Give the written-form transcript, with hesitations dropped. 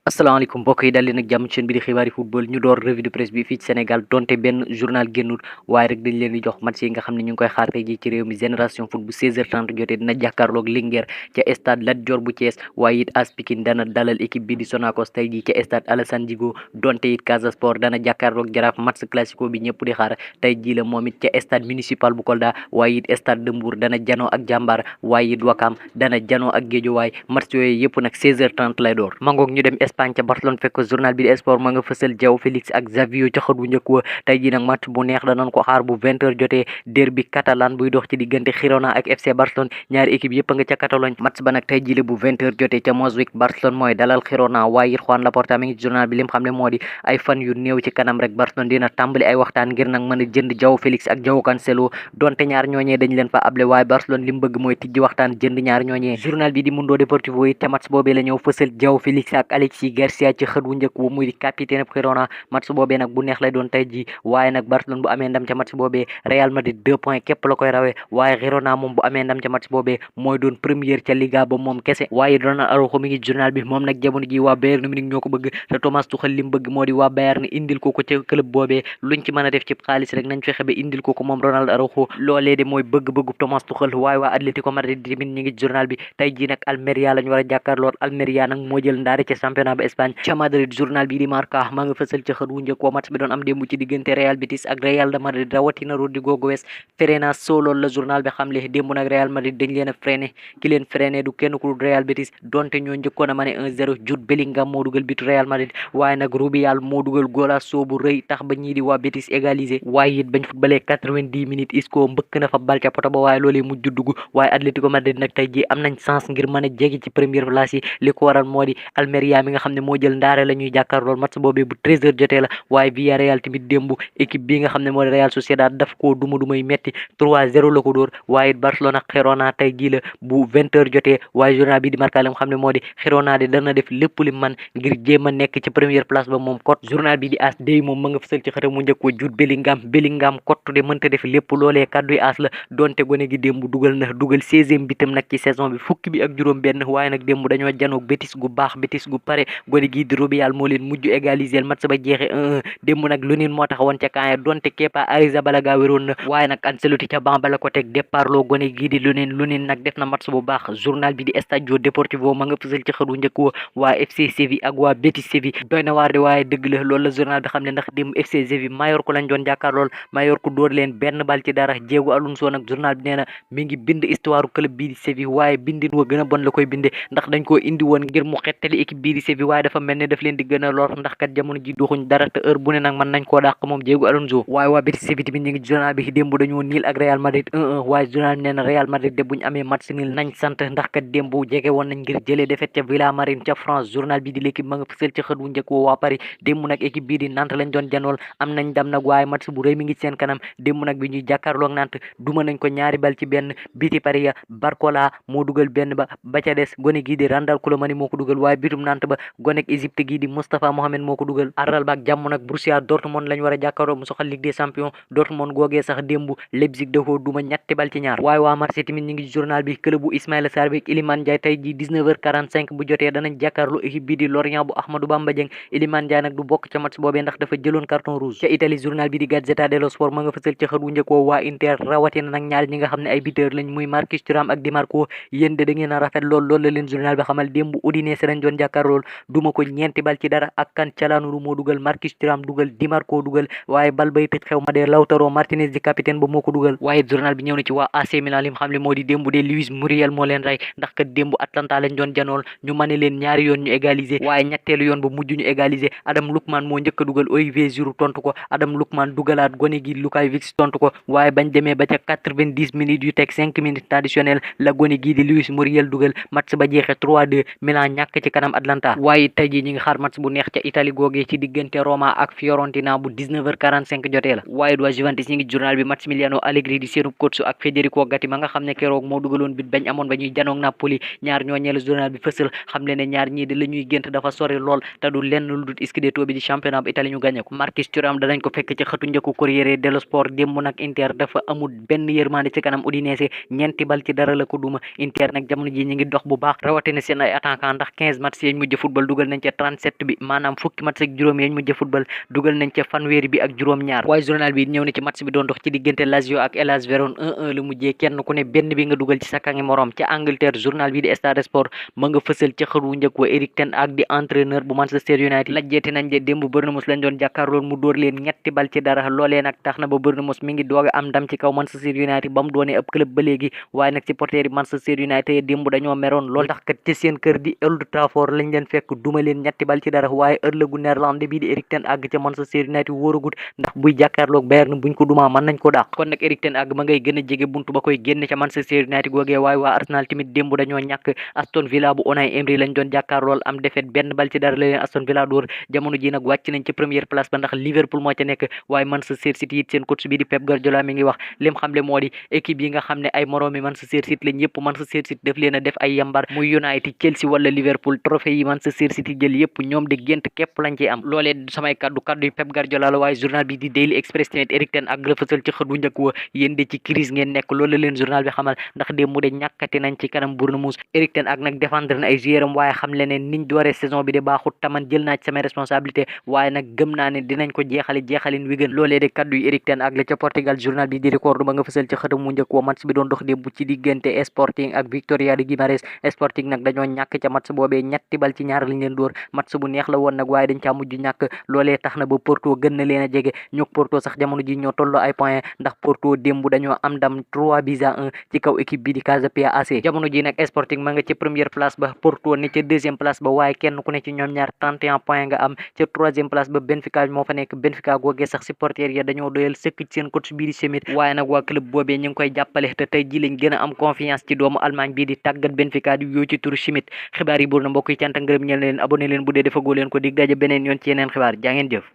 asalaamaaleykum mbokk yi dal leen ak jàmm ci seen bi di xibaari football ñu door revue de presse bi fii ci Sénégal donte benn journal génnul waaye rek dañ leen di jox match yi nga xam ne ñu ngi koy xaar tey ji ci réew mi Génération Foot bu 16h30 jotee dina jàkkaarloog Linguère ca stade Lat Dior bu Thiès waaye it AS Pikine dana dalal équipe bi di Sonacos tey ji ca stade Alassane Djigo donte it Casa Sport dana jàkkaarloog Jaraaf match classico bi ñëpp di xaar tey ji la moom it ca stade municipal bu Kolda waaye it stade de Mbour dana janoo ak Jàmbaar waaye it Wakam dana janoo ak Guédiawaye match yooyu yëpp nag 16h30 lay door mangoog ñu dem Espagne ca Barcelone fekk journal bi di sport ma nga fësal João Félix ak Xavi ca xët wu njëkk wa tey ji nag match bu neex danañ ko xaar bu 20h jotee derby catalan buy dox ci diggante Girona ak FC Barcelone ñaari équipe yëpp a nga ca Catalogne match ba nag tey ji la bu 20h jotee ca Montjuïc Barcelone mooy dalal Girona waaye it Juan Laporta mi ngi journal bi lim xam ne moo di ay fan yu néew ci kanam rek Barcelone dina tàmbali ay waxtaan ngir nag mën a jënd João Félix ak João Cancelo donte ñaar ñooñee dañ leen fa able waaye Barcelone lim bëgg mooy tijji waxtaan jënd ñaar ñooñee journal bi di Mundo Deportivo yi te match boobee la ñëw fësal João Félix ak Alexis Garcia ci xët wu njëkk bu muy capitaine ab Girona match boobee nag bu neex lay doon tey ji waaye nag Barcelone bu amee ndam ca match boobee Real Madrid 2 points képp la koy rawee waaye Girona moom bu amee ndam ca match boobee mooy doon première ca Liga ba moom kese waaye Ronald Araujo mi ngi journal bi moom nag jamono ji waa Bayern Munich ñoo ko bëgg te Thomas Tuchel li mu bëgg moo di waa Bayern indil ko ca club boobee luñ ci mën a def ci xaalis rek nañ fexe ba indil ko moom Ronald Araujo loolee de mooy bëgg-bëggu Thomas Tuchel waaye waa Atlético Madrid tamit ñi ngi journal bi tey ji nag Almeria lañ war a jàkkaarlool Almeria nag moo jël ndaare ca championnat ba Espagne ca Madrid journal bi di Marca maa nga fësal ca xët wu njëkk wa match bi doon am démb ci diggante Real Betis ak Real de Madrid rawatina Rodrigo Goes freiné solo la journal bi xamle démb nag Real Madrid dañ leen a freiné ki leen freiné du kenn ku Real Betis donte ñoo njëkkoon a mane 1-0 Jude Bellingham moo dugal bitu Real Madrid waaye nag Rubial moo dugal golasso bu rëy tax ba ñii di waa Betis égaliser waaye it bañ footballee 90 minutes Isco mbëkk na fa bal ca poto ba waaye loolee mujj dugg waaye Atlético Madrid nag tey ji am nañ chance ngir mën a jege ci première place yi li ko waral moo di Almeria mi nga xam ne moo jël ndaare la ñuy jàkkaarlool match boobee bu 13h jotee la waaye Villarreal tamit démb équipe bi nga xam ne moo di Real Sociedad daf koo dumay metti 3-0 la ko dóor waaye Barcelona ak Girona tey jii la bu 20h jotee waaye journal bi di Marca li nga xam ne moo di Girona de dana def lépp li man ngir jéem a nekk ci première place ba moom kot journal bi di AS day moom ma nga fësal ci xëtam mu njëkk ko Jude Bellingham kottu de mënta def lépp loolee kàdduy AS la donte gone gi démb dugal 16e bitam nag ci saison bi fukki bi ak juróom benn waaye nag démb dañoo janoog Betis gu baax Betis gu pare gone gi di Rubial moo leen mujj égaliser match ba jeexe 1-1 démb nag Lunin moo taxawoon ca camp donte Kepa Arrizabalaga wéroon na waaye nag Ancelotti ca banc ba la ko teg départ loo gone gi di Lunin nag def na match bu baax journal bi di Estadio Deportivo ma nga fësal ci xëru njëkk wa waa FC Séville ak waa Betis Séville doy na waar de waaye dëgg la loolu la journal bi xam ne ndax démb FC Séville Mallorca lañ doon jàkkaarlool Mallorca dóor leen benn bal ci dara Diego Alonso nag journal bi nee na mi ngi bind histoire club bii di Séville waaye bindin wa gën a bon la koy binde ndax dañ koo indi woon ngir mu xettali équipe bii di Séville waaye dafa mel ne daf leen di gën a lor ndax kat jamono ji doxuñ dara te heure bu ne nag mën nañ koo dàq moom Diego Alonso waaye waa Betis Séville tamit ñu ngi journal bi démb dañoo niil ak Real Madrid 1-1 waaye journal bi nee na Real Madrid de buñ amee match nil nañ sant ndax kat démb jege woon nañ ngir jëlee défaite ca Villarreal ca France journal bi di l'équipe ma nga fësal ci xët wu njëkk woo waa Paris démb nag équipe bii di Nantes lañ doon janool am nañ dam nag waaye match bu rëy mi ngi seen kanam démb nag bi ñuy jàkkaarloog Nantes duma nañ ko ñaari bal ci benn biti Paris ya Barcola moo dugal benn ba ca des gone gii di Randal Colomani moo ko dugal waaye bitum Nantes ba gonek Égypte gii di Moustapha Mohamed moo ko dugal aral baak jàmm nag Borussia Dortmund lañ war a jàkkaarloo mu soxal Ligue des Champions Dortmund googee sax démb Leipzig da koo duma ñetti bal ci ñaar waaye waa Marseille tamit ñi ngi journal bi club bu Ismaïla Sarr bi Iliman Ndiaye tey ji 19h45 bu jotee danañ jàkkaarloo équipe bi di Lorient bu Ahmadou Bamba Dieng Iliman Ndiaye nag du bokk ca match boobee ndax dafa jëloon carton rouge ca Italie journal bi di Gazzetta dello Sport ma nga fësal ci xët wu njëkk waa Inter rawatina nag ñaar ñi nga xam ne ay buteur lañ muy Marcus Thuram ak Di Marco yéen de da ngeen a rafet loolu la leen journal bi xamal démb Udinese lañ doon jàkkaarlool duma ko ñeenti bal ci dara ak kan Calhanoglu moo dugal Marcus Thuram dugal Di Marco dugal waaye bal bay tëj xew ma de Lautaro Martinez di capitaine ba moo ko dugal waaye journal bi ñëw na ci waa AC Milan li mu xam ne moo di démb de Luis Muriel moo leen rey ndax kat démb Atlanta lañ doon janool ñu mane leen ñaari yoon ñu égaliser waaye ñetteelu yoon ba mujj ñu égaliser Adam Lookman moo njëkk a dugal Olivier Giroud tontu ko Adam Lookman dugalaat gone gi Lukavic tontu ko waaye bañ demee ba ca 90 minutes yu teg 5 minutes additionnel la gone gii di Luis Muriel dugal match ba jeexe 3-2 Milan ñàkk ci kanam Atlanta waaye tey jii ñi ngi xaar match bu neex ca Italie googee ci diggante Roma ak Fiorentina bu 19h45 jotee la waaye waa Juventus ñi ngi journal bi Massimiliano Allegri di seenu coach ak Federico Gatti ma nga xam ne keroog moo dugaloon bit bañ amoon ba ñuy janoog Napoli ñaar ñooñee la journal bi fësal xam le ne ñaar ñii de la ñuy gént dafa sori lool te du lenn lu dul scudetto bi di championnat bu Italie ñu gagné ko Marcus Thuram danañ ko fekk ci xëtu njëkku Corriere dello Sport démb nag Inter dafa amul benn yërmande ci kanam Udinese ñeenti bal ci dara la ko duma Inter nag jamono ji ñi ngi dox bu baax rawatina seen ay attaquant ndax 15 match yi mujj football football dugal nañ ca 37 bi maanaam fukki match ak juróom yañ mujj football dugal nañ ca fanweeri bi ak juróom-ñaar waaye journal bi ñëw na ci match bi doon dox ci diggante Lazio ak Hellas Verona 1-1 la mujjee kenn ku ne benn bi nga dugal ci sa kangi morom ca Angleterre journal bi di Star Sport ma nga fësal ca xër wu njëkk wa Erik ten Hag di entraîneur bu Manchester United lajjeeti nañ de démb Bournemouth lañ doon jàkkaarloon mu dóor leen ñetti bal ci dara loolee nag tax na ba Bournemouth mi ngi doog a am ndam ci kaw Manchester United ba mu doonee ab club ba léegi waaye nag supporters yi Manchester United démb dañoo meroon lool tax kat ci seen kër di Old Trafford lañ leen fekk duma leen ñetti bal ci dara waaye ëllëgu Néerlandais bi di Erik ten Hag ca Manchester United wóoragut ndax buy jàkkaarloog Bayern buñ ko dumaa mën nañ ko dàq kon nag Erik ten Hag ma ngay gën a jege buntu ba koy génn ca Manchester United googee waaye waa Arsenal tamit démb dañoo ñàkk Aston Villa bu Unai Emery lañ doon jàkkaarlool am défaite benn bal ci dara la leen Aston Villa dóor jamono ji nag wàcc nañ ci première place ba ndax Liverpool moo ca nekk waaye Manchester City it seen coach bi di Pep Guardiola mi ngi wax lim xamle moo di équipe yi nga xam ne ay moroomi Manchester City lañ yëpp Manchester City def leen a def ay yambar muy United Chelsea wala Liverpool trophée yi Manchester City jël yëpp ñoom de gént képp lañ ciy am loolee samay kaddu yi Pep Guardiola la waaye journal bi di Daily Express tamit Erik ten Hag la fësal ci xët bu njëkk wa yéen de ci crise ngeen nekk loolu leen journal bi xamal ndax de mu de ñàkkati nañ ci kanam Bournemouth Erik ten Hag nag défendre na ay joueuram waaye xam le ne niñ dooree saison bi de baaxut taman jël naa ci samay responsabilité waaye nag gëm naa ne dinañ ko jeexalin wi gën loolee de kaddu yi Erik ten Hag la ca Portugal journal bi di Record ba nga fësal ci xëtam mu njëkk wa match bi doon dox démb ci diggante Sporting ak Victoria de Guimarães Sporting nag dañoo ñàkk ca match boobee ñetti bal ci ñaar lañ leen dóor match bu neex la woon nag waaye dañ caa mujj ñàkk loolee tax na ba Porto gën na leen a jege ñook Porto sax jamono ji ñoo tolloo ay point ndax Porto démb dañoo am ndam 3-1 ci kaw équipe bi di Casa Pia AC jamono ji nag Sporting ma nga ca première place ba Porto ne ca deuxième place ba waaye kenn ku ne ci ñoom ñaar 31 point nga am ca troisième place ba Benfica moo fa nekk Benfica googee sax supporter ya dañoo doyal sëkk ci seen coach bii di Schmidt waaye nag waa club boobee ñu ngi koy jàppale te tey ji lañ gën a am confiance ci doomu Allemagne bii di tàggat Benfica di yoo ci turu Schmidt xibaar yi buur na mbokk yi cant ak ngërëm ñeel na leen abonné leen bu dee defagoo leen ko dig daje beneen yoon ci yeneen xibaar jaa ngeen jëf